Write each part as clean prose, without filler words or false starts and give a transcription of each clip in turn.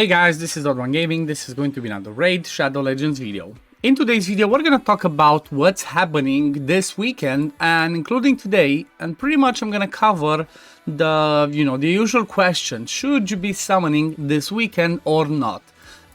Hey guys, this is OddOneGaming. This is going to be another Raid Shadow Legends video. In today's video, we're going to talk about what's happening this weekend and including today, and pretty much I'm going to cover the usual question: should you be summoning this weekend or not?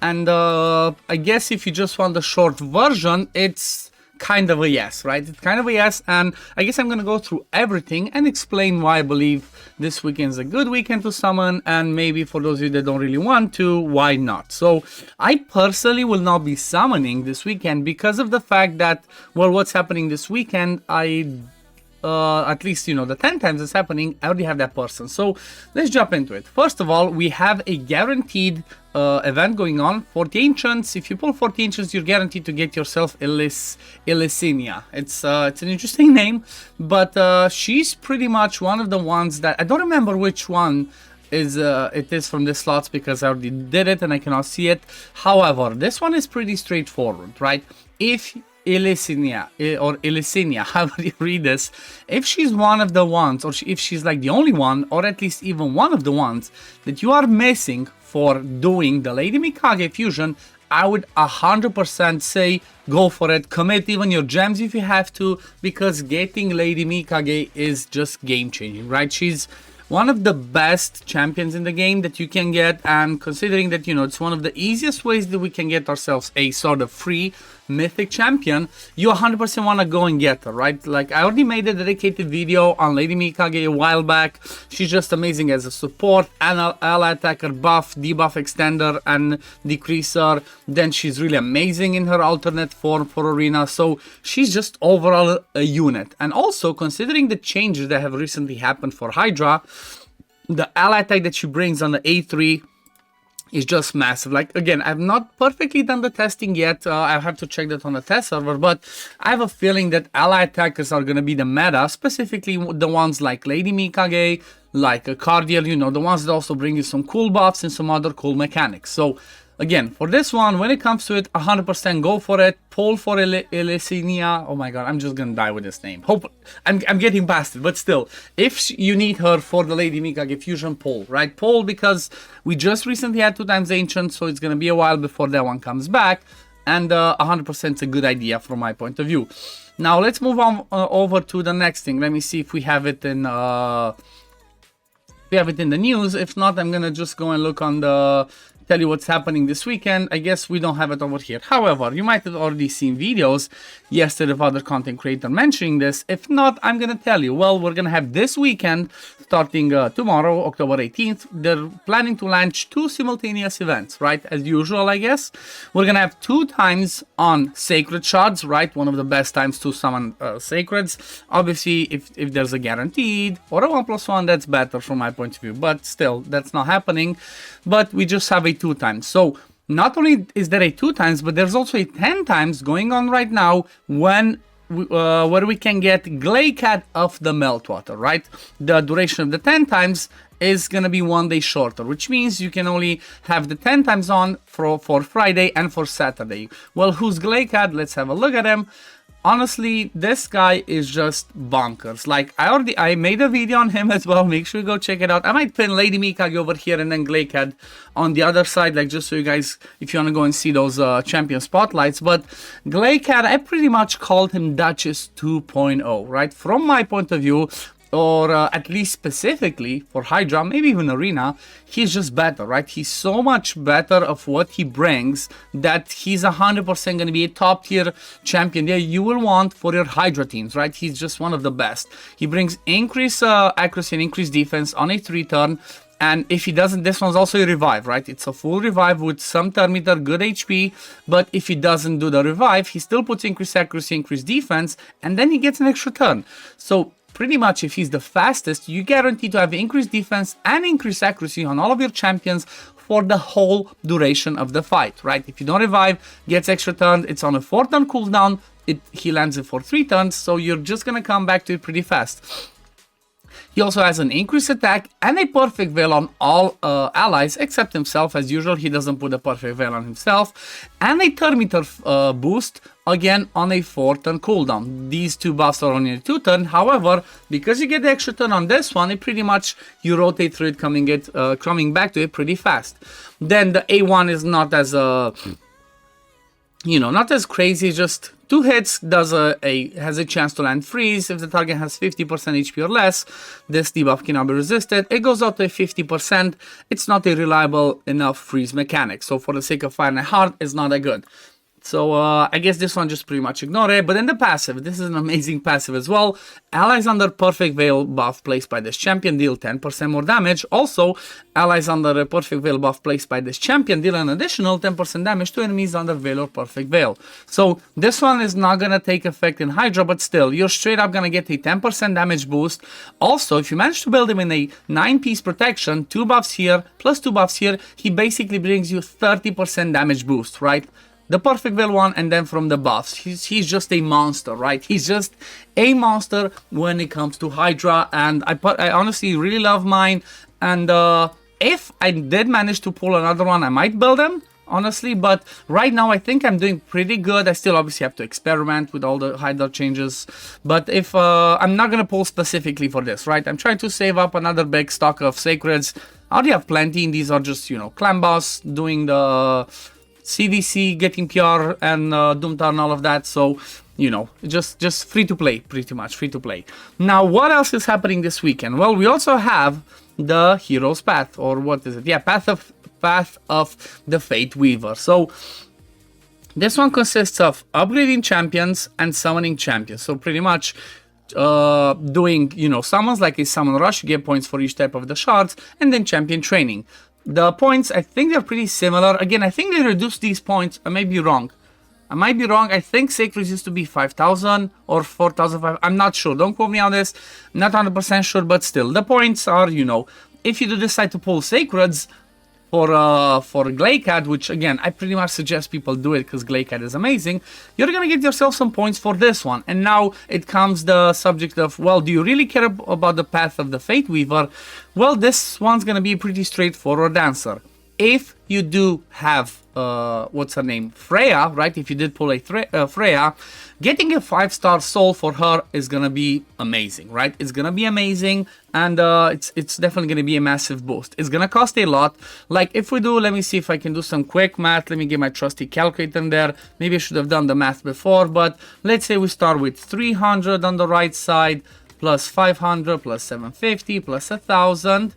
And I guess if you just want the short version, it's kind of a yes, right? It's kind of a yes, and I guess I'm gonna go through everything and explain why I believe this weekend is a good weekend to summon, and maybe for those of you that don't really want to, why not? So I personally will not be summoning this weekend because of the fact that, well, what's happening this weekend, at least, the 10 times it's happening, I already have that person. So let's jump into it. First of all, we have a guaranteed event going on. 40 Ancients. If you pull 40 Ancients, you're guaranteed to get yourself Elisinia. It's an interesting name, but she's pretty much one of the ones that, I don't remember which one it is from the slots because I already did it and I cannot see it. However, this one is pretty straightforward, right? If Elisinia, or Elisinia, however you read this, if she's one of the ones, or if she's like the only one, or at least even one of the ones that you are missing for doing the Lady Mikage fusion, I would 100% say go for it. Commit even your gems if you have to, because getting Lady Mikage is just game changing, right? She's one of the best champions in the game that you can get, and considering that, it's one of the easiest ways that we can get ourselves a sort of free mythic champion, you 100% want to go and get her, right? Like, I already made a dedicated video on Lady Mikage a while back. She's just amazing as a support, and ally attacker, buff, debuff extender, and decreaser. Then she's really amazing in her alternate form for arena, so she's just overall a unit. And also, considering the changes that have recently happened for Hydra, the ally attack that she brings on the A3 is just massive. Like, again, I've not perfectly done the testing yet. I have to check that on the test server, but I have a feeling that ally attackers are going to be the meta, specifically the ones like Lady Mikage, like a Cardiel, the ones that also bring you some cool buffs and some other cool mechanics. So again, for this one, when it comes to it, 100% go for it. Pull for Elisinia. Oh my god, I'm just gonna die with this name. I'm getting past it, but still, if you need her for the Lady Mikage fusion, pull, right? Pull, because we just recently had 2 times Ancient, so it's gonna be a while before that one comes back, and 100% is a good idea from my point of view. Now let's move on over to the next thing. Let me see if we have it in the news. If not, I'm gonna just go and look on the tell you what's happening this weekend. I guess we don't have it over here. However, you might have already seen videos yesterday of other content creators mentioning this. If not, I'm gonna tell you. Well, we're gonna have this weekend, starting tomorrow, October 18th, they're planning to launch 2 simultaneous events, right? As usual, I guess. We're gonna have 2 times on Sacred Shards, right? One of the best times to summon Sacreds. Obviously, if there's a guaranteed or a 1+1, that's better from my point of view. But still, that's not happening. But we just have a 2 times. So not only is there a 2 times, but there's also a 10 times going on right now where we can get Glaicad of the Meltwater, right? The duration of the 10 times is gonna be 1 day shorter, which means you can only have the 10 times on for Friday and for Saturday. Well, who's Glaicad? Let's have a look at him. Honestly, this guy is just bonkers. Like, I made a video on him as well. Make sure you go check it out. I might pin Lady Mikage over here and then Glaicad on the other side, like, just so you guys, if you want to go and see those champion spotlights. But Glaicad, I pretty much called him Duchess 2.0, right? From my point of view, or at least specifically for Hydra, maybe even Arena, he's just better, right? He's so much better of what he brings that he's 100% going to be a top tier champion that you will want for your Hydra teams, right? He's just one of the best. He brings increased accuracy and increased defense on a 3 turn. And if he doesn't, this one's also a revive, right? It's a full revive with some turn meter, good HP. But if he doesn't do the revive, he still puts increased accuracy, increased defense, and then he gets an extra turn. So pretty much, if he's the fastest, you guarantee to have increased defense and increased accuracy on all of your champions for the whole duration of the fight, right? If you don't revive, gets extra turns, it's on a 4 turn cooldown, he lands it for 3 turns, so you're just gonna come back to it pretty fast. He also has an increased attack and a perfect veil on all allies except himself. As usual, he doesn't put a perfect veil on himself. And a turn meter boost, again on a 4-turn cooldown. These two buffs are only a 2-turn. However, because you get the extra turn on this one, it pretty much you rotate through it, coming back to it pretty fast. Then the A1 is not as not as crazy, just 2 hits, has a chance to land freeze. If the target has 50% HP or less, this debuff cannot be resisted. It goes out to a 50%. It's not a reliable enough freeze mechanic. So for the sake of Fire and Heart, it's not that good. So I guess this one just pretty much ignore it. But in the passive, this is an amazing passive as well. Allies under Perfect Veil buff placed by this champion deal 10% more damage. Also, allies under a Perfect Veil buff placed by this champion deal an additional 10% damage to enemies under Veil or Perfect Veil. So this one is not going to take effect in Hydra, but still, you're straight up going to get a 10% damage boost. Also, if you manage to build him in a 9-piece protection, 2 buffs here, plus 2 buffs here, he basically brings you 30% damage boost, right? The Perfect Veil one, and then from the buffs. He's just a monster, right? He's just a monster when it comes to Hydra, and I honestly really love mine. And if I did manage to pull another one, I might build him, honestly. But right now, I think I'm doing pretty good. I still obviously have to experiment with all the Hydra changes. But if I'm not gonna pull specifically for this, right? I'm trying to save up another big stock of Sacreds. I already have plenty, and these are just, Clan Boss doing the CDC, getting PR, and Doomtar and all of that. So, just free to play, pretty much free to play. Now, what else is happening this weekend? Well, we also have the Hero's Path, or what is it? Yeah, Path of the Fateweaver. So this one consists of upgrading champions and summoning champions. So pretty much doing, summons like a summon rush, you get points for each type of the shards, and then champion training. The points, I think they're pretty similar. Again, I think they reduced these points. I may be wrong. I think Sacred used to be 5,000 or 4,500. I'm not sure. Don't quote me on this. Not 100% sure, but still. The points are, if you do decide to pull Sacreds for Glaicad, which again, I pretty much suggest people do it because Glaicad is amazing, you're going to get yourself some points for this one. And now it comes the subject of, well, do you really care about the Path of the Fateweaver? Well, this one's going to be a pretty straightforward answer. If you do have, what's her name, Freya, right? If you did pull a Freya, getting a 5-star soul for her is gonna be amazing, right? It's gonna be amazing, and it's definitely gonna be a massive boost. It's gonna cost a lot. Like if we do, let me see if I can do some quick math. Let me get my trusty calculator in there. Maybe I should have done the math before, but let's say we start with 300 on the right side, plus 500, plus 750, plus 1,000.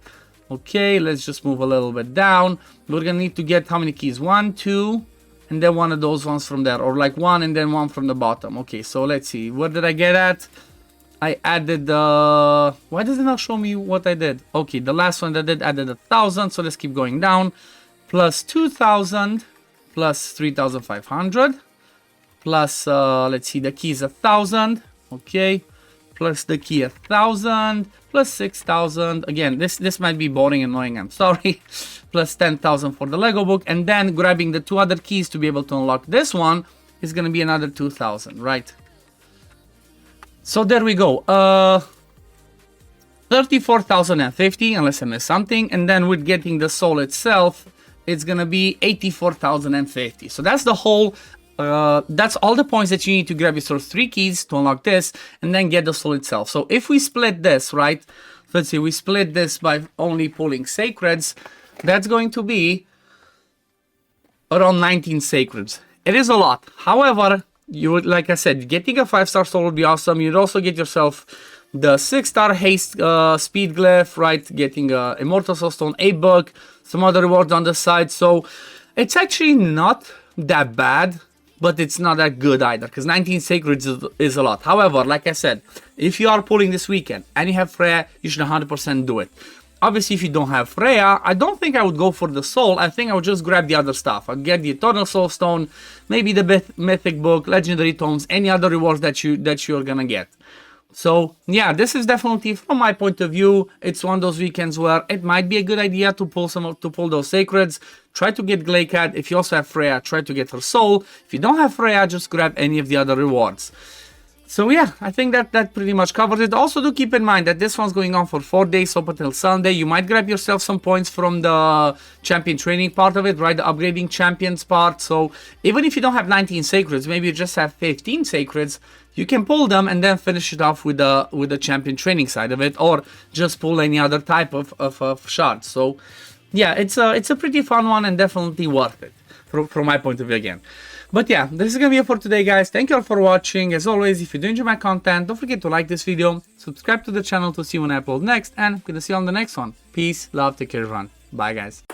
Okay, let's just move a little bit down. We're gonna need to get how many keys? 1, 2, and then one of those ones from there, or like 1 and then 1 from the bottom. Okay, so let's see. Where did I get at? I added the... Why does it not show me what I did? Okay, the last one that I did added 1,000, so let's keep going down. Plus 2,000, plus 3,500, plus, let's see, the key is 1,000. Okay, plus the key 1,000, plus 6,000. Again, this might be boring and annoying, I'm sorry. Plus 10,000 for the Lego book, and then grabbing the 2 other keys to be able to unlock this one is gonna be another 2,000, right? So there we go. 34,050, unless I missed something, and then with getting the soul itself, it's gonna be 84,050. So that's the whole. That's all the points that you need to grab yourself 3 keys to unlock this, and then get the soul itself. So if we split this, right? Let's see, we split this by only pulling Sacreds. That's going to be around 19 Sacreds. It is a lot. However, you would, like I said, getting a 5-star soul would be awesome. You'd also get yourself the 6-star haste speed glyph, right? Getting a immortal soul stone, a book, some other rewards on the side. So it's actually not that bad, but it's not that good either, because 19 Sacreds is a lot. However, like I said, if you are pulling this weekend and you have Freya, you should 100% do it. Obviously, if you don't have Freya, I don't think I would go for the soul. I think I would just grab the other stuff. I'd get the Eternal Soul Stone, maybe the Mythic Book, Legendary Tomes, any other rewards that you're gonna get. So yeah, this is definitely, from my point of view, it's one of those weekends where it might be a good idea to pull those Sacreds. Try to get Glaicad. If you also have Freya, try to get her soul. If you don't have Freya, just grab any of the other rewards. So yeah, I think that pretty much covers it. Also do keep in mind that this one's going on for 4 days up until Sunday. You might grab yourself some points from the champion training part of it, right? The upgrading champions part. So even if you don't have 19 sacreds, maybe you just have 15 sacreds, you can pull them and then finish it off with the champion training side of it, or just pull any other type of shards. So yeah, it's a pretty fun one and definitely worth it from my point of view again. But yeah, this is gonna be it for today, guys. Thank you all for watching. As always, if you do enjoy my content, don't forget to like this video, subscribe to the channel to see when I upload next, and I'm gonna see you on the next one. Peace, love, take care, everyone. Bye, guys.